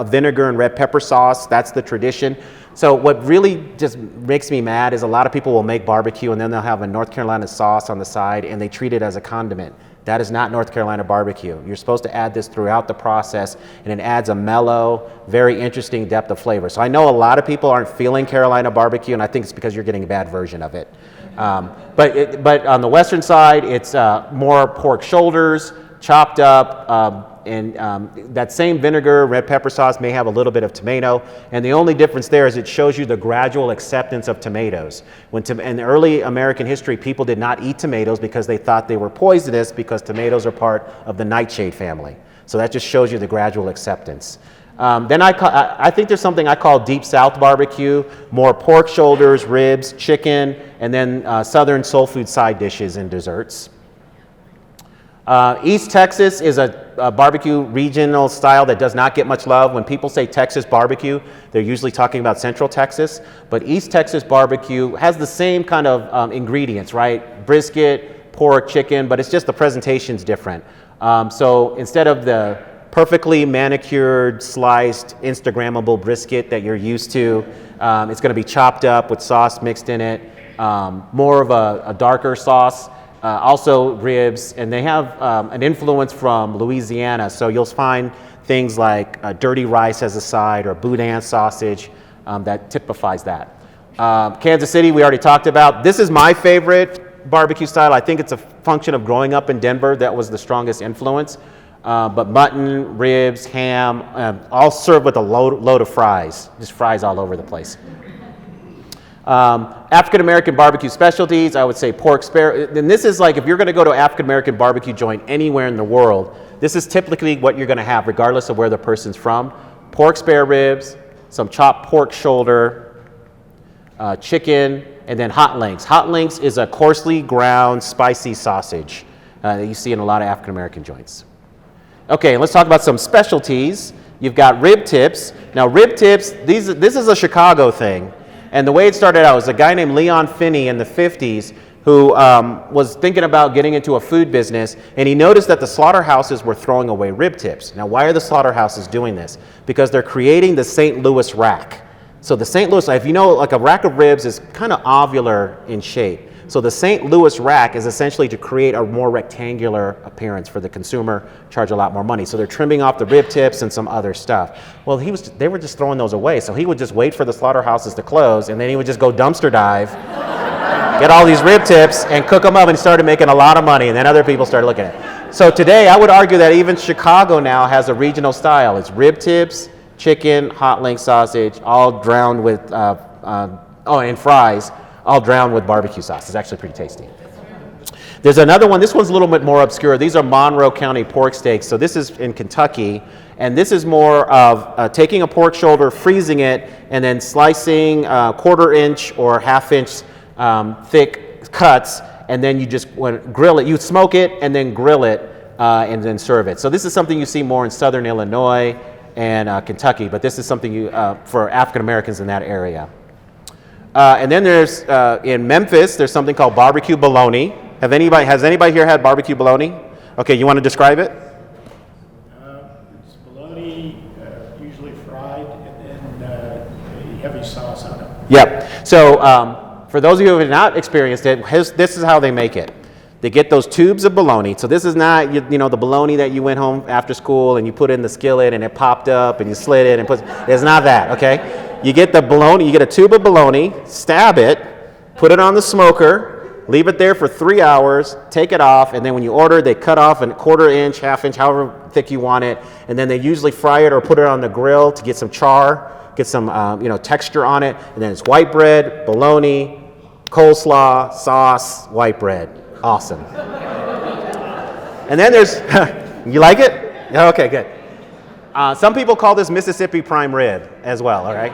Speaker 1: vinegar and red pepper sauce. That's the tradition. So what really just makes me mad is a lot of people will make barbecue and then they'll have a North Carolina sauce on the side and they treat it as a condiment. That is not North Carolina barbecue. You're supposed to add this throughout the process, and it adds a mellow, very interesting depth of flavor. So I know a lot of people aren't feeling Carolina barbecue, and I think it's because you're getting a bad version of it. But on the western side, it's more pork shoulders, chopped up, and that same vinegar, red pepper sauce may have a little bit of tomato, and the only difference there is it shows you the gradual acceptance of tomatoes. In early American history, people did not eat tomatoes because they thought they were poisonous, because tomatoes are part of the nightshade family. So that just shows you the gradual acceptance. Then I think there's something I call Deep South barbecue, more pork shoulders, ribs, chicken, and then Southern soul food side dishes and desserts. East Texas is a barbecue regional style that does not get much love. When people say Texas barbecue, they're usually talking about Central Texas. But East Texas barbecue has the same kind of ingredients, right? Brisket, pork, chicken, but it's just the presentation's different. So instead of the perfectly manicured, sliced, Instagrammable brisket that you're used to, it's going to be chopped up with sauce mixed in it, more of a darker sauce. Also ribs, and they have an influence from Louisiana, so you'll find things like dirty rice as a side or boudin sausage that typifies that. Kansas City, we already talked about. This is my favorite barbecue style. I think it's a function of growing up in Denver. That was the strongest influence. But mutton, ribs, ham, all served with a load of fries, just fries all over the place. African-American barbecue specialties, I would say pork spare. And this is like, if you're going to go to an African-American barbecue joint anywhere in the world, this is typically what you're going to have, regardless of where the person's from. Pork spare ribs, some chopped pork shoulder, chicken, and then hot links. Hot links is a coarsely ground, spicy sausage that you see in a lot of African-American joints. Okay, let's talk about some specialties. You've got rib tips. Now, rib tips, this is a Chicago thing. And the way it started out was a guy named Leon Finney in the 50s who was thinking about getting into a food business, and he noticed that the slaughterhouses were throwing away rib tips. Now, why are the slaughterhouses doing this? Because they're creating the St. Louis rack. So the St. Louis, if you know, like a rack of ribs is kind of ovular in shape, So the St. Louis rack is essentially to create a more rectangular appearance for the consumer, charge a lot more money. So they're trimming off the rib tips and some other stuff. Well, they were just throwing those away. So he would just wait for the slaughterhouses to close, and then he would just go dumpster dive, get all these rib tips, and cook them up, and started making a lot of money. And then other people started looking at it. So today, I would argue that even Chicago now has a regional style. It's rib tips, chicken, hot link sausage, all drowned with, and fries, all drowned with barbecue sauce. It's actually pretty tasty. There's another one. This one's a little bit more obscure. These are Monroe County pork steaks. So this is in Kentucky, and this is more of taking a pork shoulder, freezing it, and then slicing 1/4 inch or 1/2 inch thick cuts, and then you just grill it. You smoke it and then grill it and then serve it. So this is something you see more in southern Illinois and Kentucky, but this is something for African Americans in that area. And then there's, in Memphis, there's something called barbecue bologna. Has anybody here had barbecue bologna? Okay, you want to describe it?
Speaker 3: It's bologna, usually fried, and then a heavy sauce on it.
Speaker 1: Yep. So for those of you who have not experienced it, this is how they make it. They get those tubes of bologna. So this is not, the bologna that you went home after school and you put it in the skillet and it popped up and you slid it and it's not that, okay? You get the bologna, you get a tube of bologna, stab it, put it on the smoker, leave it there for 3 hours, take it off, and then when you order, they cut off a 1/4 inch, 1/2 inch, however thick you want it, and then they usually fry it or put it on the grill to get some char, get some texture on it, and then it's white bread, bologna, coleslaw, sauce, white bread. Awesome. And then there's, you like it? Okay, good. Some people call this Mississippi prime rib as well, all right?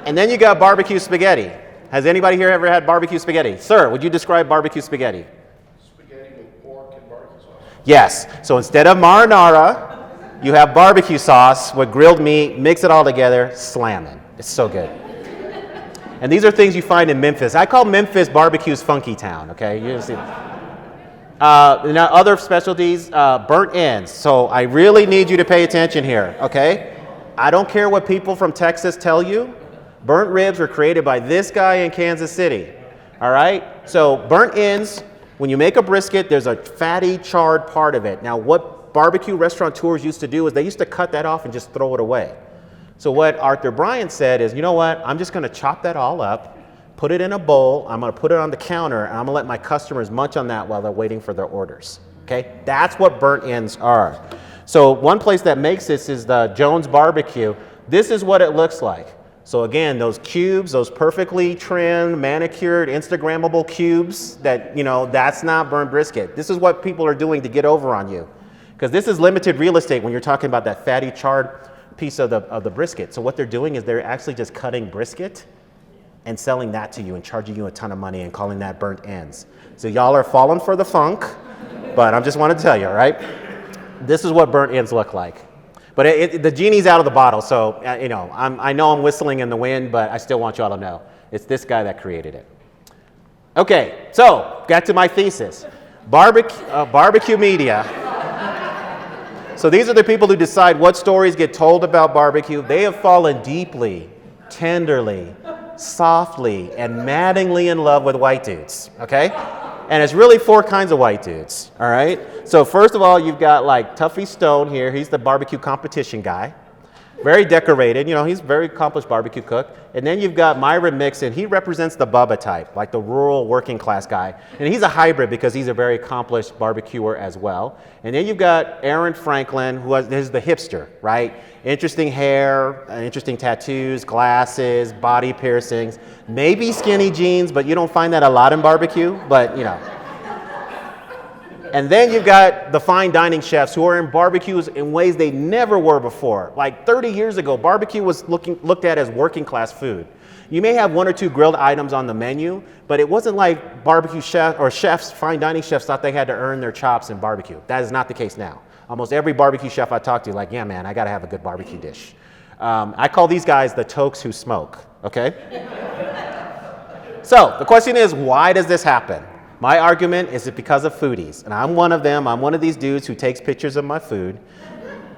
Speaker 1: And then you got barbecue spaghetti. Has anybody here ever had barbecue spaghetti? Sir, would you describe barbecue spaghetti?
Speaker 4: Spaghetti with pork and barbecue sauce.
Speaker 1: Yes. So instead of marinara, you have barbecue sauce with grilled meat, mix it all together, slamming. It's so good. And these are things you find in Memphis. I call Memphis barbecue's funky town, okay? You see now other specialties, burnt ends. So I really need you to pay attention here, okay? I don't care what people from Texas tell you. Burnt ribs were created by this guy in Kansas City, all right? So burnt ends, when you make a brisket, there's a fatty, charred part of it. Now what barbecue restaurateurs used to do is they used to cut that off and just throw it away. So what Arthur Bryant said is, you know what, I'm just gonna chop that all up, put it in a bowl, I'm gonna put it on the counter, and I'm gonna let my customers munch on that while they're waiting for their orders, okay? That's what burnt ends are. So one place that makes this is the Jones Barbecue. This is what it looks like. So again, those cubes, those perfectly trimmed, manicured, Instagrammable cubes that, that's not burnt brisket. This is what people are doing to get over on you. Because this is limited real estate when you're talking about that fatty, charred piece of the brisket. So what they're doing is they're actually just cutting brisket and selling that to you and charging you a ton of money and calling that burnt ends. So y'all are falling for the funk, but I just want to tell you, all right? This is what burnt ends look like. But the genie's out of the bottle, so I know I'm whistling in the wind, but I still want y'all to know. It's this guy that created it. Okay, so back to my thesis. BBQ Media. So these are the people who decide what stories get told about barbecue. They have fallen deeply, tenderly, softly, and maddeningly in love with white dudes, okay? And it's really 4 kinds of white dudes, all right? So first of all, you've got like Tuffy Stone here. He's the barbecue competition guy. Very decorated, he's a very accomplished barbecue cook. And then you've got Myron Mixon. He represents the Bubba type, like the rural working class guy. And he's a hybrid because he's a very accomplished barbecuer as well. And then you've got Aaron Franklin, who is the hipster, right? Interesting hair, interesting tattoos, glasses, body piercings, maybe skinny jeans, but you don't find that a lot in barbecue, but And then you've got the fine dining chefs who are in barbecues in ways they never were before. Like 30 years ago, barbecue was looked at as working class food. You may have 1 or 2 grilled items on the menu, but it wasn't like barbecue chefs or chefs, fine dining chefs thought they had to earn their chops in barbecue. That is not the case now. Almost every barbecue chef I talk to, like, yeah, man, I gotta have a good barbecue dish. I call these guys the tokes who smoke, okay? So the question is, why does this happen? My argument is it because of foodies, and I'm one of them. I'm one of these dudes who takes pictures of my food.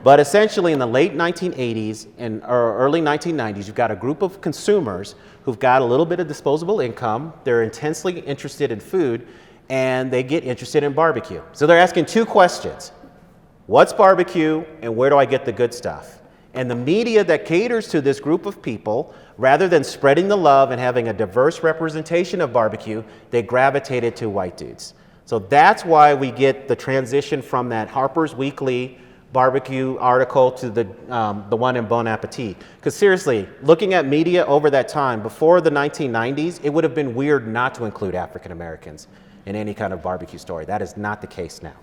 Speaker 1: But essentially in the late 1980s and or early 1990s, you've got a group of consumers who've got a little bit of disposable income. They're intensely interested in food, and they get interested in barbecue. So they're asking two questions. What's barbecue, and where do I get the good stuff? And the media that caters to this group of people, rather than spreading the love and having a diverse representation of barbecue, they gravitated to white dudes. So that's why we get the transition from that Harper's Weekly barbecue article to the one in Bon Appetit. Because seriously, looking at media over that time, before the 1990s, it would have been weird not to include African Americans in any kind of barbecue story. That is not the case now.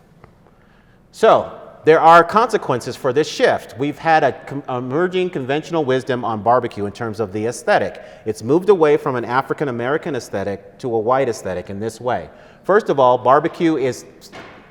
Speaker 1: So there are consequences for this shift. We've had an emerging conventional wisdom on barbecue in terms of the aesthetic. It's moved away from an African American aesthetic to a white aesthetic in this way. First of all, barbecue is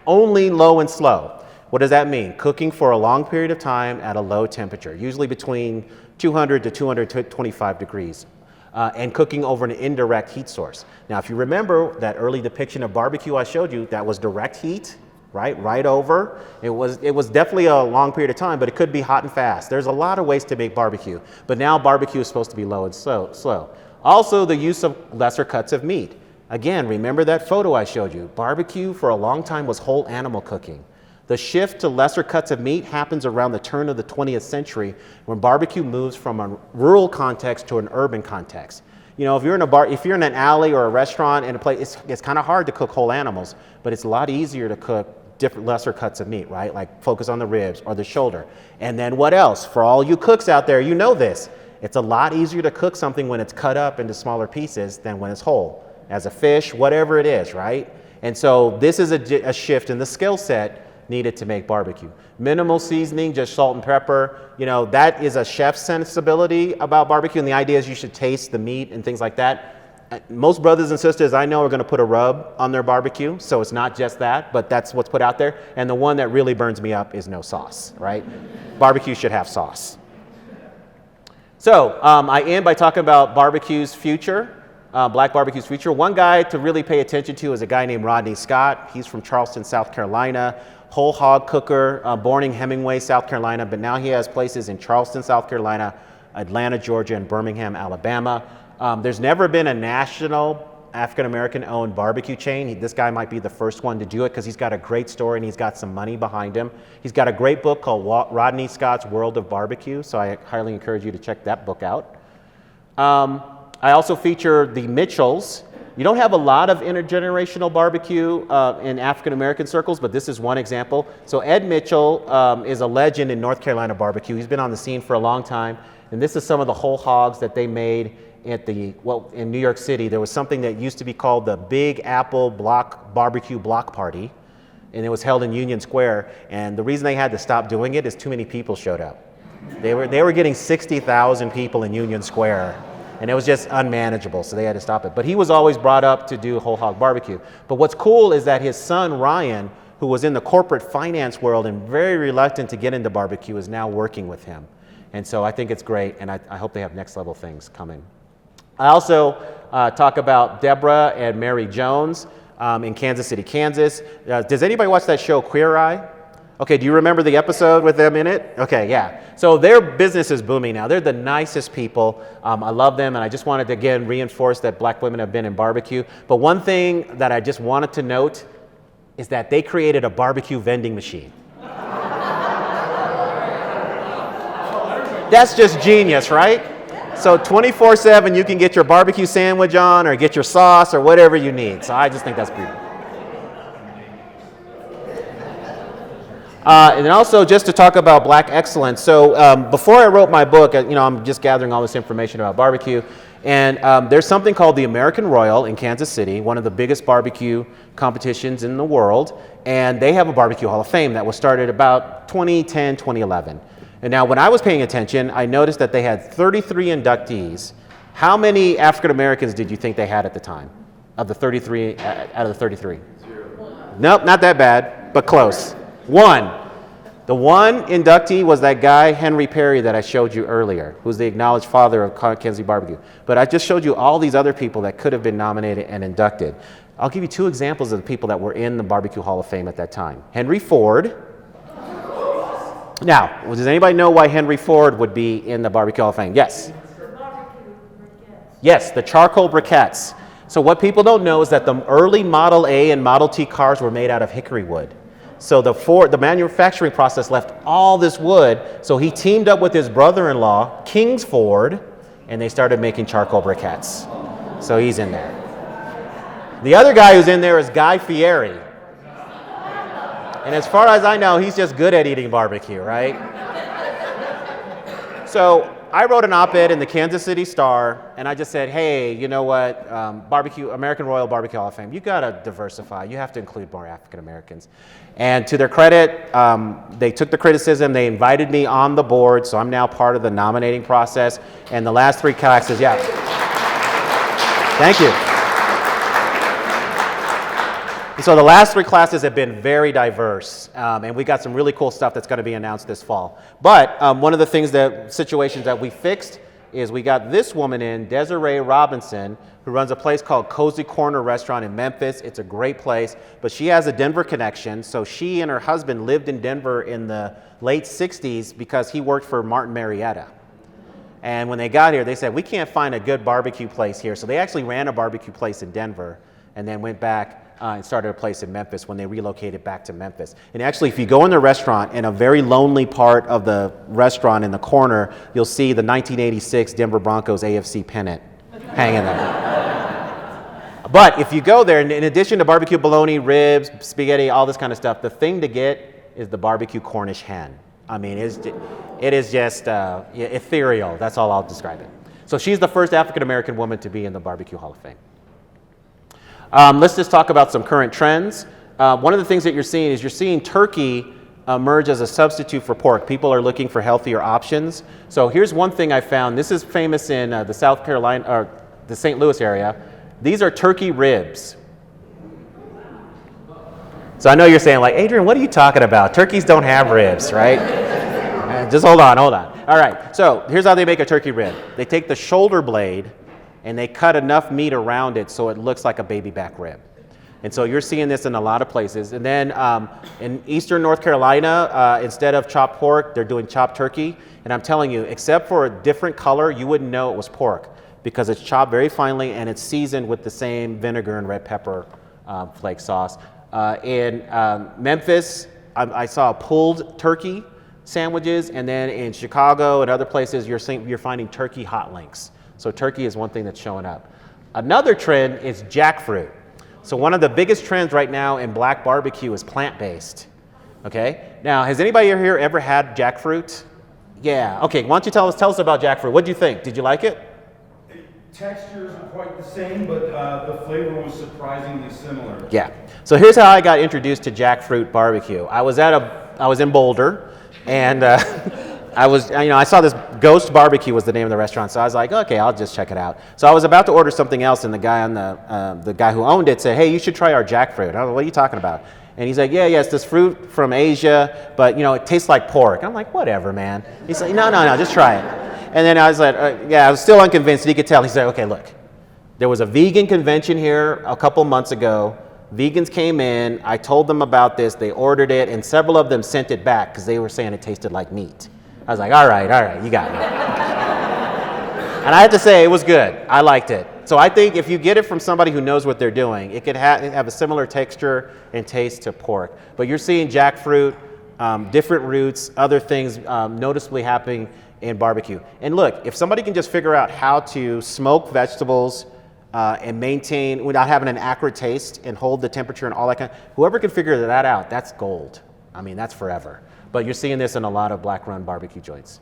Speaker 1: only low and slow. What does that mean? Cooking for a long period of time at a low temperature, usually between 200 to 225 degrees, and cooking over an indirect heat source. Now, if you remember that early depiction of barbecue I showed you, that was direct heat, right over. It was definitely a long period of time, but it could be hot and fast. There's a lot of ways to make barbecue, but now barbecue is supposed to be low and slow. Also, the use of lesser cuts of meat. Again, remember that photo I showed you. Barbecue for a long time was whole animal cooking. The shift to lesser cuts of meat happens around the turn of the 20th century when barbecue moves from a rural context to an urban context. You know, if you're in an alley or a restaurant in a place, it's kind of hard to cook whole animals, but it's a lot easier to cook different lesser cuts of meat, right? Like focus on the ribs or the shoulder. And then what else? For all you cooks out there, you know this. It's a lot easier to cook something when it's cut up into smaller pieces than when it's whole, as a fish, whatever it is, right? And so this is a shift in the skill set needed to make barbecue. Minimal seasoning, just salt and pepper, you know, that is a chef's sensibility about barbecue, and the idea is you should taste the meat and things like that. Most brothers and sisters I know are gonna put a rub on their barbecue, so it's not just that, but that's what's put out there. And the one that really burns me up is no sauce, right? Barbecue should have sauce. So I end by talking about barbecue's future, black barbecue's future. One guy to really pay attention to is a guy named Rodney Scott. He's from Charleston, South Carolina. Whole hog cooker, born in Hemingway, South Carolina, but now he has places in Charleston, South Carolina, Atlanta, Georgia, and Birmingham, Alabama. There's never been a national African-American owned barbecue chain. This guy might be the first one to do it because he's got a great story and he's got some money behind him. He's got a great book called Rodney Scott's World of Barbecue, so I highly encourage you to check that book out. I also feature the Mitchells. You don't have a lot of intergenerational barbecue in African-American circles, but this is one example. So Ed Mitchell is a legend in North Carolina barbecue. He's been on the scene for a long time, and this is some of the whole hogs that they made at in New York City. There was something that used to be called the Big Apple Barbecue Block Party, and it was held in Union Square, and the reason they had to stop doing it is too many people showed up. They were getting 60,000 people in Union Square, and it was just unmanageable, so they had to stop it. But he was always brought up to do whole hog barbecue. But what's cool is that his son, Ryan, who was in the corporate finance world and very reluctant to get into barbecue, is now working with him. And so I think it's great, and I hope they have next level things coming. I also talk about Deborah and Mary Jones in Kansas City, Kansas. Does anybody watch that show, Queer Eye? Okay, do you remember the episode with them in it? Okay, yeah. So their business is booming now. They're the nicest people. I love them, and I just wanted to, again, reinforce that black women have been in barbecue. But one thing that I just wanted to note is that they created a barbecue vending machine. That's just genius, right? So 24/7, you can get your barbecue sandwich on or get your sauce or whatever you need. So I just think that's beautiful. And then also just to talk about black excellence. So before I wrote my book, I'm just gathering all this information about barbecue. And there's something called the American Royal in Kansas City, one of the biggest barbecue competitions in the world. And they have a barbecue hall of fame that was started about 2010, 2011. And now when I was paying attention, I noticed that they had 33 inductees. How many African Americans did you think they had at the time? Of the 33, out of the 33? 0. Nope, not that bad, but close. 1. The one inductee was that guy, Henry Perry, that I showed you earlier, who's the acknowledged father of Kansas City barbecue. But I just showed you all these other people that could have been nominated and inducted. I'll give you 2 examples of the people that were in the Barbecue Hall of Fame at that time. Henry Ford. Now, does anybody know why Henry Ford would be in the Barbecue Hall of Fame? Yes. Yes, the charcoal briquettes. So what people don't know is that the early Model A and Model T cars were made out of hickory wood. So the manufacturing process left all this wood, so he teamed up with his brother-in-law, Kings Ford, and they started making charcoal briquettes. So he's in there. The other guy who's in there is Guy Fieri. And as far as I know, he's just good at eating barbecue, right? So I wrote an op-ed in the Kansas City Star, and I just said, hey, you know what, American Royal Barbecue Hall of Fame, you gotta diversify. You have to include more African Americans. And to their credit, they took the criticism, they invited me on the board, so I'm now part of the nominating process. And the last 3 classes, yeah. Thank you. So the last 3 classes have been very diverse, and we got some really cool stuff that's going to be announced this fall. But one of the situations that we fixed is we got this woman in, Desiree Robinson, who runs a place called Cozy Corner Restaurant in Memphis. It's a great place, but she has a Denver connection. So she and her husband lived in Denver in the late 60s because he worked for Martin Marietta. And when they got here, they said, we can't find a good barbecue place here. So they actually ran a barbecue place in Denver and then went back and started a place in Memphis when they relocated back to Memphis. And actually, if you go in the restaurant, in a very lonely part of the restaurant in the corner, you'll see the 1986 Denver Broncos AFC pennant hanging there. But if you go there, in addition to barbecue bologna, ribs, spaghetti, all this kind of stuff, the thing to get is the barbecue Cornish hen. I mean, it is just ethereal. That's all I'll describe it. So she's the first African-American woman to be in the Barbecue Hall of Fame. Let's just talk about some current trends. One of the things that you're seeing turkey emerge as a substitute for pork. People are looking for healthier options. So here's one thing I found. This is famous in the South Carolina, or the St. Louis area. These are turkey ribs. So I know you're saying, like, Adrian, what are you talking about? Turkeys don't have ribs, right? Just hold on. All right, so here's how they make a turkey rib. They take the shoulder blade and they cut enough meat around it so it looks like a baby back rib. And so you're seeing this in a lot of places. And then in eastern North Carolina, instead of chopped pork, they're doing chopped turkey. And I'm telling you, except for a different color, you wouldn't know it was pork because it's chopped very finely and it's seasoned with the same vinegar and red pepper flake sauce. In Memphis, I saw pulled turkey sandwiches, and then in Chicago and other places, you're finding turkey hot links. So turkey is one thing that's showing up. Another trend is jackfruit. So one of the biggest trends right now in black barbecue is plant-based. Okay? Now, has anybody here ever had jackfruit? Yeah. Okay, why don't you tell us about jackfruit. What did you think? Did you like it?
Speaker 5: The texture isn't quite the same, but the flavor was surprisingly similar.
Speaker 1: Yeah. So here's how I got introduced to jackfruit barbecue. I was in Boulder, and I saw this Ghost Barbecue was the name of the restaurant, so I was like, okay, I'll just check it out. So I was about to order something else, and the guy who owned it said, hey, you should try our jackfruit. I was like, what are you talking about? And he's like, yeah, it's this fruit from Asia, but it tastes like pork. I'm like, whatever, man. He's like, no, just try it. And then I was like, I was still unconvinced. He could tell. He said, okay, look, there was a vegan convention here a couple months ago. Vegans came in, I told them about this, they ordered it, and several of them sent it back because they were saying it tasted like meat. I was like, all right, you got me. And I have to say, it was good. I liked it. So I think if you get it from somebody who knows what they're doing, it could have a similar texture and taste to pork. But you're seeing jackfruit, different roots, other things noticeably happening in barbecue. And look, if somebody can just figure out how to smoke vegetables and maintain, without having an acrid taste and hold the temperature and all that kind of, whoever can figure that out, that's gold. I mean, that's forever. But you're seeing this in a lot of black-run barbecue joints.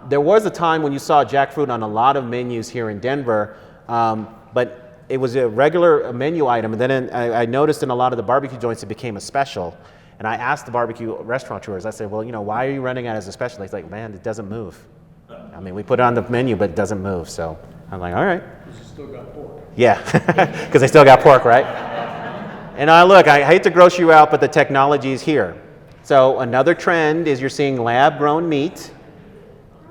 Speaker 1: There was a time when you saw jackfruit on a lot of menus here in Denver, but it was a regular menu item. And then I noticed in a lot of the barbecue joints it became a special. And I asked the barbecue restaurateurs, I said, well, why are you running it as a special? He's like, man, it doesn't move. I mean, we put it on the menu, but it doesn't move. So I'm like, all right.
Speaker 3: Because you still got pork.
Speaker 1: Yeah, because they still got pork, right? And look, I hate to gross you out, but the technology is here. So another trend is you're seeing lab-grown meat.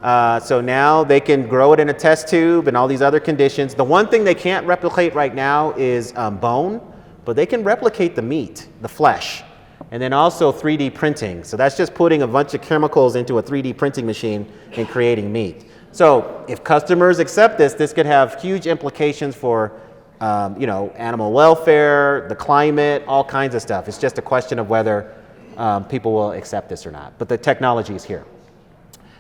Speaker 1: So now they can grow it in a test tube and all these other conditions. The one thing they can't replicate right now is bone, but they can replicate the meat, the flesh. And then also 3D printing. So that's just putting a bunch of chemicals into a 3D printing machine and creating meat. So if customers accept this, this could have huge implications for animal welfare, the climate, all kinds of stuff. It's just a question of whether people will accept this or not. But the technology is here.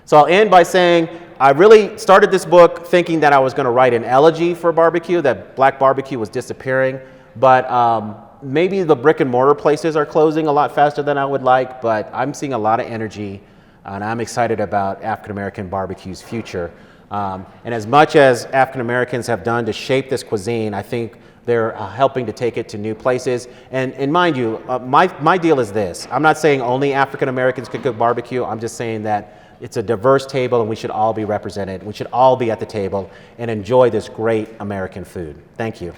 Speaker 1: So I'll end by saying I really started this book thinking that I was going to write an elegy for barbecue, that black barbecue was disappearing. But maybe the brick and mortar places are closing a lot faster than I would like, but I'm seeing a lot of energy, and I'm excited about African American barbecue's future. And as much as African Americans have done to shape this cuisine, I think they're helping to take it to new places. And mind you, my deal is this. I'm not saying only African Americans can cook barbecue. I'm just saying that it's a diverse table and we should all be represented. We should all be at the table and enjoy this great American food. Thank you.